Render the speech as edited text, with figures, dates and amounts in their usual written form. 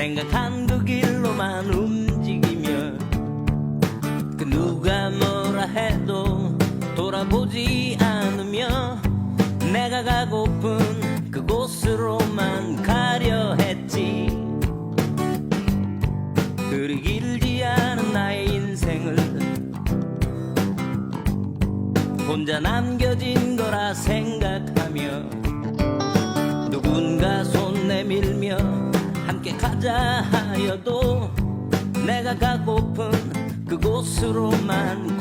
생각한 그 길로만 움직이며 그 누가 뭐라 해도 돌아보지 않으며 내가 가고픈 그곳으로만 가려 했지. 그리 길지 않은 나의 인생을 혼자 남겨진 거라 생각하며 누군가 손 내밀며 함께 가자 하여도 내가 가고픈 그곳으로만